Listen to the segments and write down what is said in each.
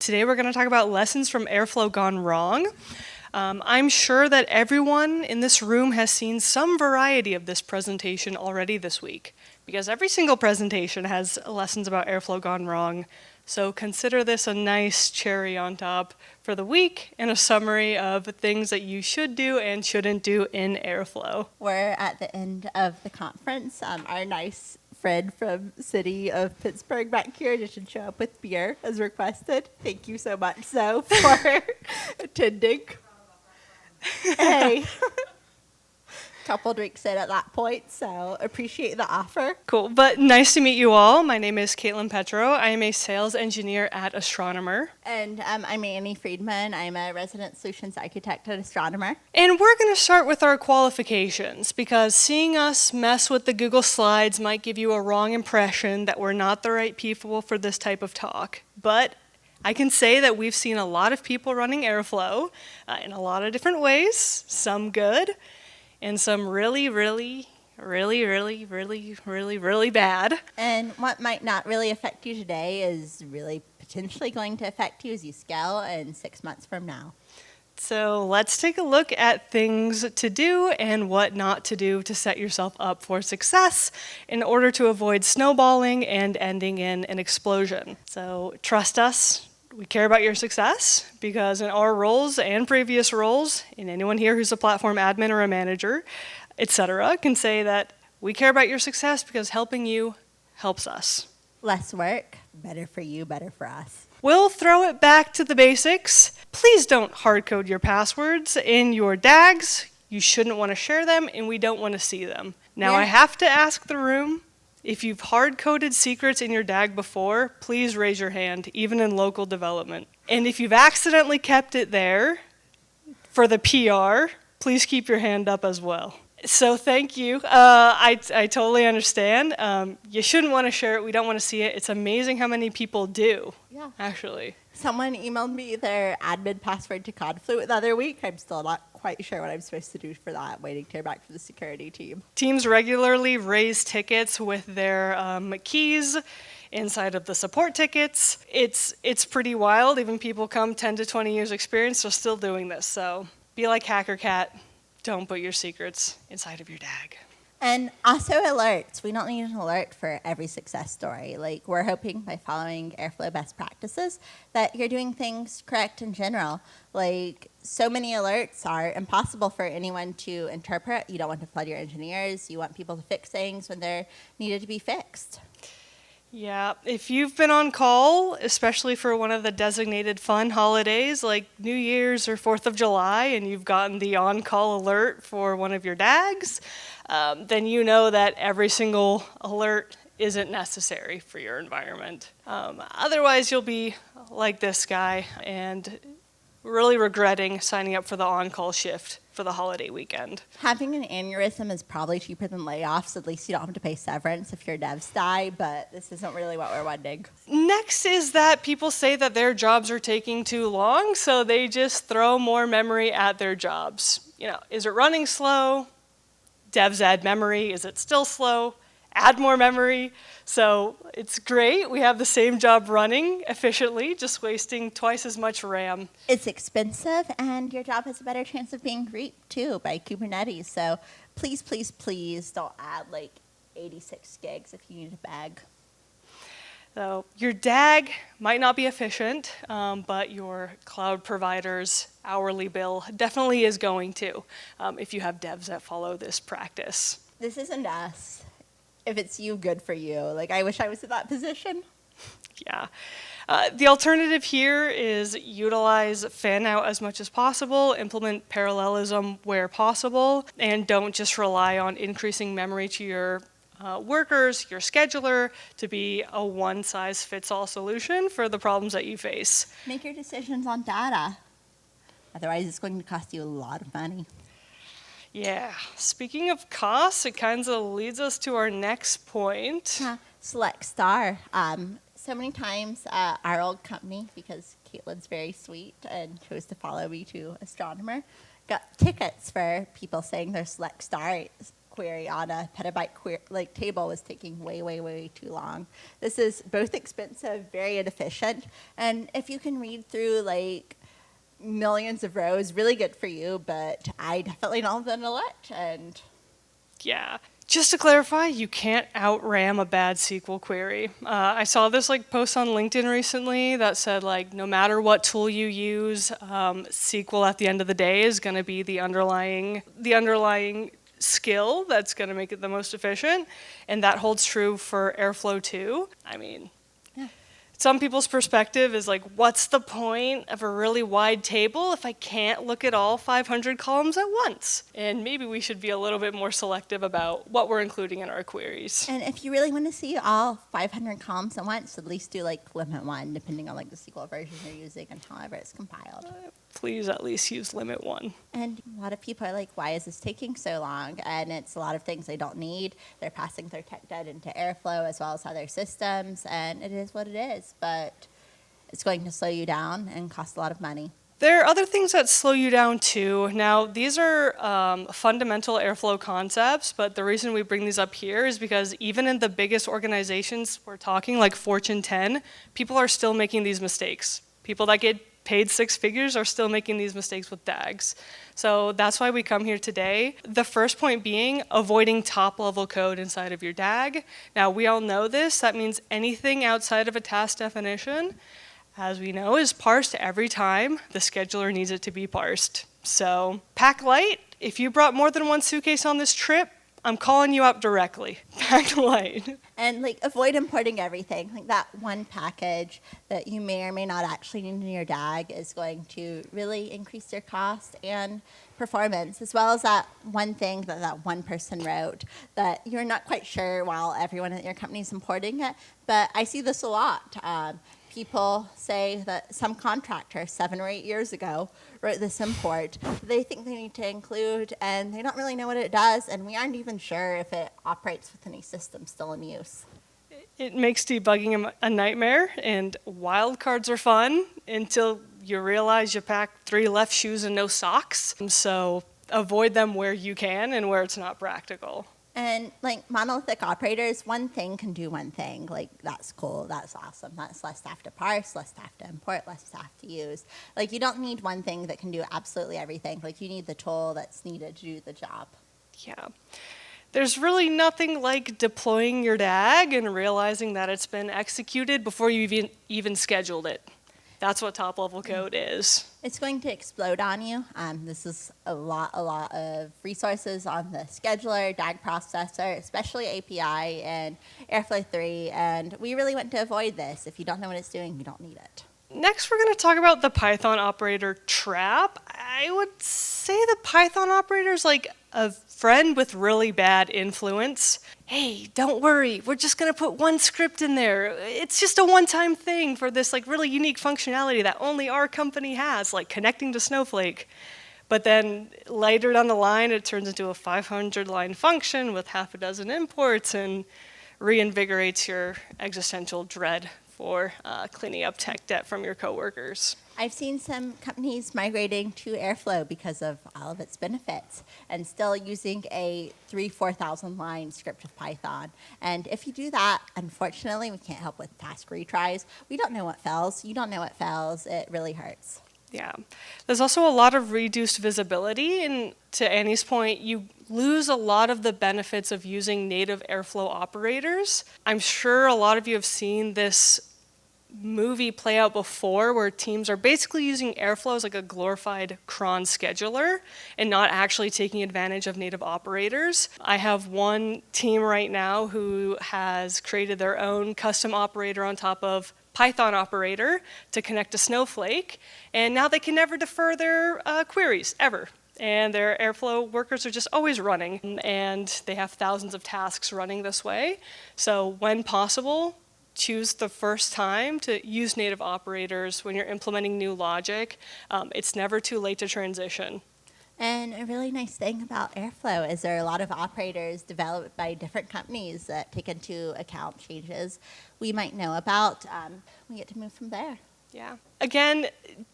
Today we're going to talk about lessons from Airflow gone wrong. I'm sure that everyone in this room has seen some variety of this presentation already this week, because every single presentation has lessons about Airflow gone wrong. So consider this a nice cherry on top for the week and a summary of things that you should do and shouldn't do in Airflow. We're at the end of the conference. Our nice friend from City of Pittsburgh back here didn't show up with beer as requested. Thank you so much, Zoe, for attending. Hey. Couple drinks in at that point, so appreciate the offer. Cool, but nice to meet you all. My name is Petro. I am a sales engineer at Astronomer. And I'm Annie Friedman. I'm a resident solutions architect at Astronomer. And we're going to start with our qualifications, because seeing us mess with the Google Slides might give you a wrong impression that we're not the right people for this type of talk. But I can say that we've seen a lot of people running Airflow in a lot of different ways, some good, and some really bad. And what might not really affect you today is really potentially going to affect you as you scale in 6 months from now. So let's take a look at things to do and what not to do to set yourself up for success in order to avoid snowballing and ending in an explosion. So trust us. We care about your success, because in our roles and previous roles, and anyone here who's a platform admin or a manager, etc., can say that we care about your success because helping you helps us. Less work, better for you, better for us. We'll throw it back to the basics. Please don't hard-code your passwords in your DAGs. You shouldn't want to share them, and we don't want to see them. Now, I have to ask the room, if you've hard-coded secrets in your DAG before, please raise your hand, even in local development. And if you've accidentally kept it there for the PR, please keep your hand up as well. So thank you. I totally understand. You shouldn't want to share it. We don't want to see it. It's amazing how many people do, actually. Someone emailed me their admin password to Confluent the other week. I'm still not quite sure what I'm supposed to do for that, waiting to hear back from the security team. Teams regularly raise tickets with their keys inside of the support tickets. It's pretty wild. Even people come 10 to 20 years experience are still doing this. So be like HackerCat. Don't put your secrets inside of your DAG. And also alerts. We don't need an alert for every success story. Like, we're hoping by following Airflow best practices that you're doing things correct in general. Like, so many alerts are impossible for anyone to interpret. You don't want to flood your engineers. You want people to fix things when they're needed to be fixed. Yeah, if you've been on call, especially for one of the designated fun holidays like New Year's or 4th of July, and you've gotten the on-call alert for one of your DAGs, then you know that every single alert isn't necessary for your environment. Otherwise, you'll be like this guy and really regretting signing up for the on-call shift for the holiday weekend. Having an aneurysm is probably cheaper than layoffs. At least you don't have to pay severance if your devs die, but this isn't really what we're wanting. Next is that people say that their jobs are taking too long, so they just throw more memory at their jobs. You know, is it running slow? Devs add memory. Is it still slow? Add more memory. So it's great. We have the same job running efficiently, just wasting twice as much RAM. It's expensive, and your job has a better chance of being reaped, too, by Kubernetes. So please, please, please don't add like 86 gigs if you need a bag. So your DAG might not be efficient, but your cloud provider's hourly bill definitely is going to, if you have devs that follow this practice. This isn't us. If it's you, good for you. Like, I wish I was in that position. Yeah. The alternative here is utilize fan out as much as possible, implement parallelism where possible, and don't just rely on increasing memory to your workers, your scheduler, to be a one-size-fits-all solution for the problems that you face. Make your decisions on data. Otherwise, it's going to cost you a lot of money. Yeah, speaking of costs, it kind of leads us to our next point. Select star. So many times our old company, because Caitlin's very sweet and chose to follow me to Astronomer, got tickets for people saying their select star query on a petabyte table was taking way, way, way too long. This is both expensive, very inefficient, and if you can read through like millions of rows, really good for you, but I definitely don't have an alert. And yeah. Just to clarify, you can't out-RAM a bad SQL query. I saw this post on LinkedIn recently that said no matter what tool you use, SQL at the end of the day is going to be the underlying skill that's going to make it the most efficient, and that holds true for Airflow too. I mean, some people's perspective is what's the point of a really wide table if I can't look at all 500 columns at once? And maybe we should be a little bit more selective about what we're including in our queries. And if you really want to see all 500 columns at once, at least do limit 1, depending on the SQL version you're using and however it's compiled. Please at least use limit 1. And a lot of people are like, why is this taking so long? And it's a lot of things they don't need. They're passing their tech debt into Airflow as well as other systems, and it is what it is. But it's going to slow you down and cost a lot of money. There are other things that slow you down too. Now, these are fundamental Airflow concepts, but the reason we bring these up here is because even in the biggest organizations we're talking, like Fortune 10, people are still making these mistakes. People that get paid 6 figures are still making these mistakes with DAGs. So that's why we come here today. The first point being avoiding top-level code inside of your DAG. Now, we all know this. That means anything outside of a task definition, as we know, is parsed every time the scheduler needs it to be parsed. So pack light. If you brought more than one suitcase on this trip, I'm calling you out directly. Pack light. And avoid importing everything. That one package that you may or may not actually need in your DAG is going to really increase your cost and performance, as well as that one thing that one person wrote that you're not quite sure while everyone at your company is importing it. But I see this a lot. People say that some contractor 7 or 8 years ago wrote this import they think they need to include, and they don't really know what it does, and we aren't even sure if it operates with any system still in use. It makes debugging a nightmare, and wildcards are fun until you realize you packed 3 left shoes and no socks. So avoid them where you can and where it's not practical. And monolithic operators, one thing can do one thing. That's cool, that's awesome. That's less stuff to parse, less stuff to import, less stuff to use. You don't need one thing that can do absolutely everything. You need the tool that's needed to do the job. Yeah. There's really nothing like deploying your DAG and realizing that it's been executed before you even scheduled it. That's what top-level code is. It's going to explode on you. This is a lot of resources on the scheduler, DAG processor, especially API and Airflow 3, and we really want to avoid this. If you don't know what it's doing, you don't need it. Next, we're going to talk about the PythonOperator trap. I would say the PythonOperator is like a friend with really bad influence. Hey, don't worry, we're just going to put one script in there. It's just a one-time thing for this really unique functionality that only our company has, like connecting to Snowflake. But then later down the line, it turns into a 500-line function with half a dozen imports and reinvigorates your existential dread for cleaning up tech debt from your coworkers. I've seen some companies migrating to Airflow because of all of its benefits and still using a 4,000 line script of Python. And if you do that, unfortunately, we can't help with task retries. We don't know what fails. You don't know what fails. It really hurts. Yeah. There's also a lot of reduced visibility, and to Annie's point, you lose a lot of the benefits of using native Airflow operators. I'm sure a lot of you have seen this movie play out before where teams are basically using Airflow as like a glorified cron scheduler and not actually taking advantage of native operators. I have one team right now who has created their own custom operator on top of PythonOperator to connect to Snowflake, and now they can never defer their queries, ever. And their Airflow workers are just always running, and they have thousands of tasks running this way. So when possible, choose the first time to use native operators when you're implementing new logic. It's never too late to transition. And a really nice thing about Airflow is there are a lot of operators developed by different companies that take into account changes we might know about. We get to move from there. Yeah. Again,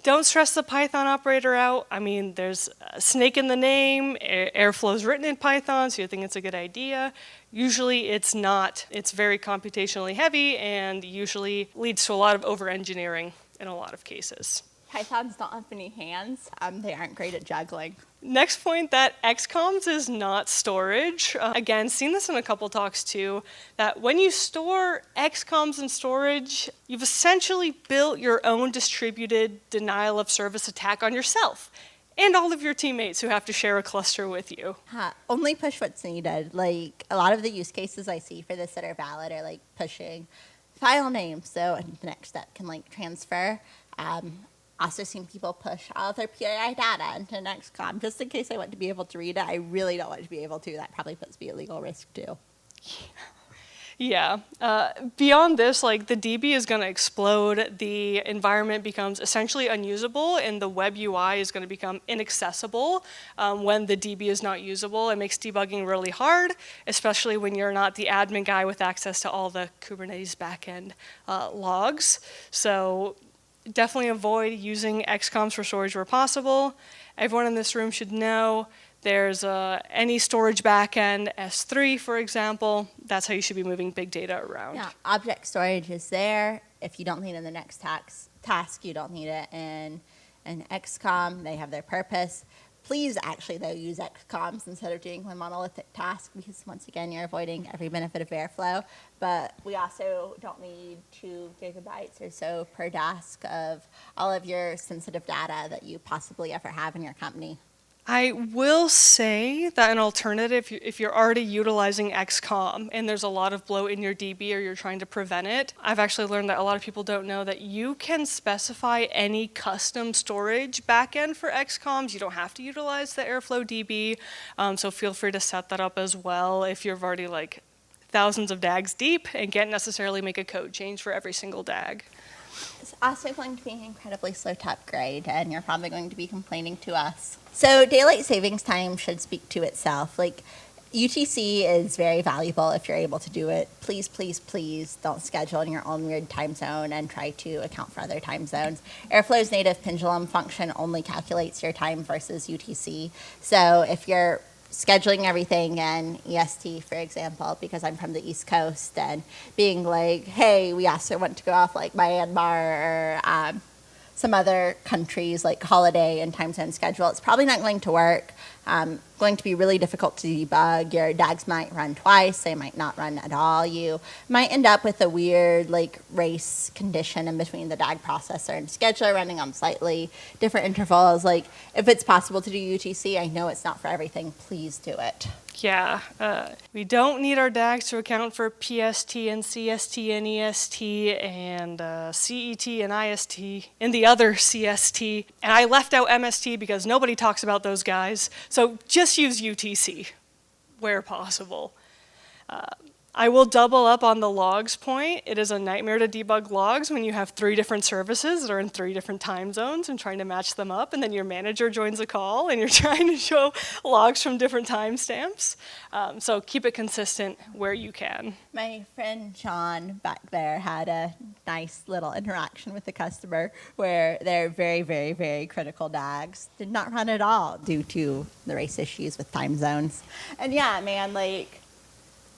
don't stress the Python operator out. I mean, there's a snake in the name, Airflow is written in Python, so you think it's a good idea. Usually it's not. It's very computationally heavy and usually leads to a lot of over-engineering in a lot of cases. Pythons don't have any hands. They aren't great at juggling. Next point, that XComs is not storage. Again, seen this in a couple talks too, that when you store XComs in storage, you've essentially built your own distributed denial of service attack on yourself and all of your teammates who have to share a cluster with you. Only push what's needed. Like, a lot of the use cases I see for this that are valid are like pushing file names, so the next step can like transfer. Also seen people push all of their PII data into an XCom just in case I want to be able to read it. I really don't want to be able to. That probably puts me at legal risk too. Yeah. Beyond this, like the DB is going to explode. The environment becomes essentially unusable, and the web UI is going to become inaccessible when the DB is not usable. It makes debugging really hard, especially when you're not the admin guy with access to all the Kubernetes backend logs. So definitely avoid using XComs for storage where possible. Everyone in this room should know there's any storage backend, S3 for example. That's how you should be moving big data around. Yeah, object storage is there. If you don't need it in the next task, you don't need it in an XCom. They have their purpose. Please actually, though, use XComs instead of doing one monolithic task because, once again, you're avoiding every benefit of Airflow. But we also don't need 2 gigabytes or so per task of all of your sensitive data that you possibly ever have in your company. I will say that an alternative, if you're already utilizing XCom and there's a lot of bloat in your DB or you're trying to prevent it, I've actually learned that a lot of people don't know that you can specify any custom storage backend for XComs. You don't have to utilize the Airflow DB, so feel free to set that up as well if you're already like thousands of DAGs deep and can't necessarily make a code change for every single DAG. It's also going to be incredibly slow to upgrade, and you're probably going to be complaining to us. So daylight savings time should speak to itself. Like, UTC is very valuable if you're able to do it. Please, please, please don't schedule in your own weird time zone and try to account for other time zones. Airflow's native pendulum function only calculates your time versus UTC. So if you're scheduling everything in EST, for example, because I'm from the East Coast, and being like, hey, we also want to go off like Myanmar or some other countries like holiday and time zone schedule, it's probably not going to work. Going to be really difficult to debug. Your DAGs might run twice. They might not run at all. You might end up with a weird like race condition in between the DAG processor and scheduler running on slightly different intervals. Like, if it's possible to do UTC, I know it's not for everything. Please do it. Yeah, we don't need our DAGs to account for PST and CST and EST and CET and IST and the other CST. And I left out MST because nobody talks about those guys. So just use UTC where possible. I will double up on the logs point. It is a nightmare to debug logs when you have 3 different services that are in 3 different time zones and trying to match them up, and then your manager joins a call and you're trying to show logs from different timestamps. So keep it consistent where you can. My friend John back there had a nice little interaction with the customer where their very, very, very critical DAGs did not run at all due to the race issues with time zones. And yeah, man, like,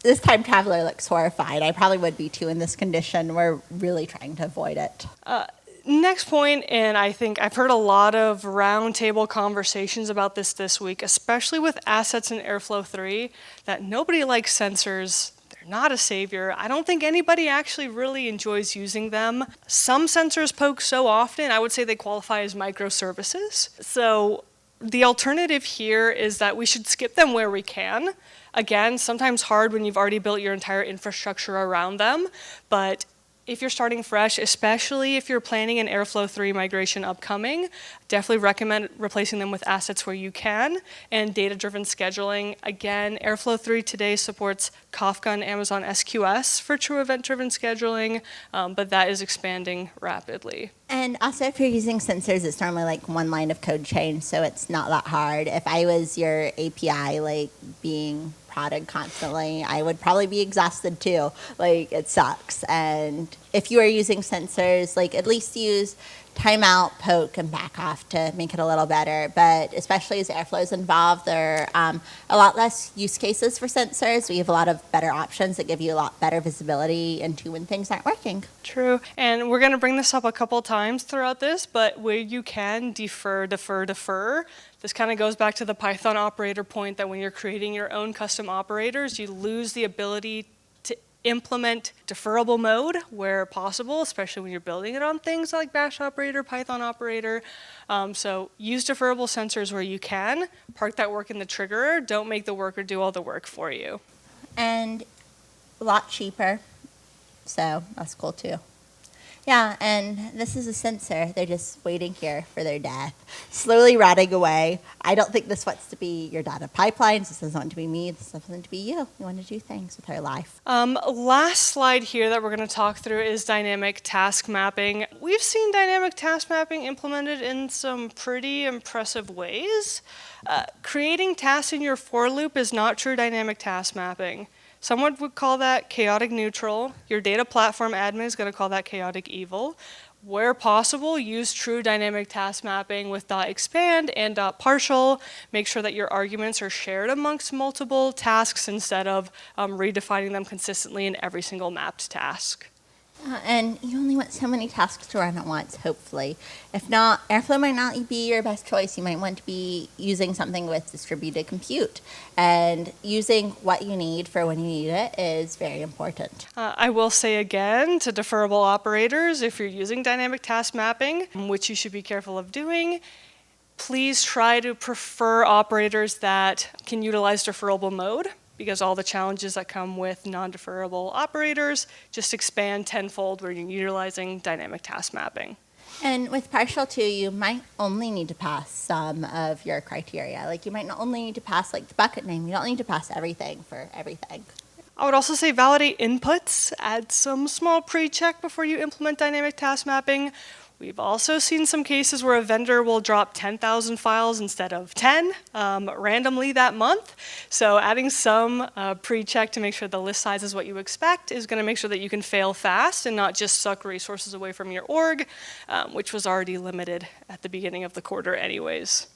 this time traveler looks horrified. I probably would be too in this condition. We're really trying to avoid it. Next point, and I think I've heard a lot of roundtable conversations about this week, especially with assets in Airflow 3, that nobody likes sensors. They're not a savior. I don't think anybody actually really enjoys using them. Some sensors poke so often, I would say they qualify as microservices. So the alternative here is that we should skip them where we can. Again, sometimes hard when you've already built your entire infrastructure around them, but if you're starting fresh, especially if you're planning an Airflow 3 migration upcoming, definitely recommend replacing them with assets where you can, and data-driven scheduling. Again, Airflow 3 today supports Kafka and Amazon SQS for true event-driven scheduling, but that is expanding rapidly. And also, if you're using sensors, it's normally like 1 line of code change, so it's not that hard. If I was your API, like being prodded constantly. I would probably be exhausted too. Like, it sucks. And if you are using sensors, like, at least use timeout, poke, and back off to make it a little better. But especially as Airflow is involved, there are a lot less use cases for sensors. We have a lot of better options that give you a lot better visibility into when things aren't working. True. And we're going to bring this up a couple times throughout this, but where you can defer. This kind of goes back to the Python operator point that when you're creating your own custom operators, you lose the ability to implement deferrable mode where possible, especially when you're building it on things like BashOperator, PythonOperator. So use deferrable sensors where you can. Park that work in the triggerer. Don't make the worker do all the work for you. And a lot cheaper. So that's cool too. Yeah, and this is a sensor. They're just waiting here for their death, slowly rotting away. I don't think this wants to be your data pipelines. This doesn't want to be me. This doesn't want to be you. We want to do things with our life. Last slide here that we're going to talk through is dynamic task mapping. We've seen dynamic task mapping implemented in some pretty impressive ways. Creating tasks in your for loop is not true dynamic task mapping. Someone would call that chaotic neutral. Your data platform admin is going to call that chaotic evil. Where possible, use true dynamic task mapping with .expand and .partial. Make sure that your arguments are shared amongst multiple tasks instead of redefining them consistently in every single mapped task. And you only want so many tasks to run at once, hopefully. If not, Airflow might not be your best choice. You might want to be using something with distributed compute. And using what you need for when you need it is very important. I will say again to deferrable operators, if you're using dynamic task mapping, which you should be careful of doing, please try to prefer operators that can utilize deferrable mode, because all the challenges that come with non-deferrable operators just expand tenfold when you're utilizing dynamic task mapping. And with partial too, you might only need to pass some of your criteria. Like, you might not only need to pass like the bucket name. You don't need to pass everything for everything. I would also say validate inputs. Add some small pre-check before you implement dynamic task mapping. We've also seen some cases where a vendor will drop 10,000 files instead of 10 randomly that month. So adding some pre-check to make sure the list size is what you expect is going to make sure that you can fail fast and not just suck resources away from your org, which was already limited at the beginning of the quarter anyways.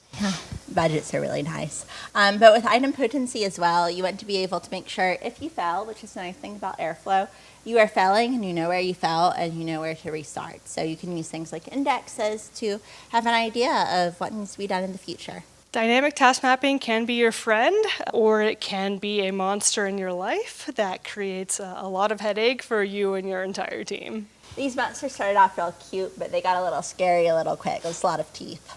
Budgets are really nice. But with item potency as well, you want to be able to make sure if you fail, which is the nice thing about Airflow, you are failing and you know where you fell and you know where to restart. So you can use things like indexes to have an idea of what needs to be done in the future. Dynamic task mapping can be your friend, or it can be a monster in your life that creates a lot of headache for you and your entire team. These monsters started off real cute, but they got a little scary a little quick. It was a lot of teeth.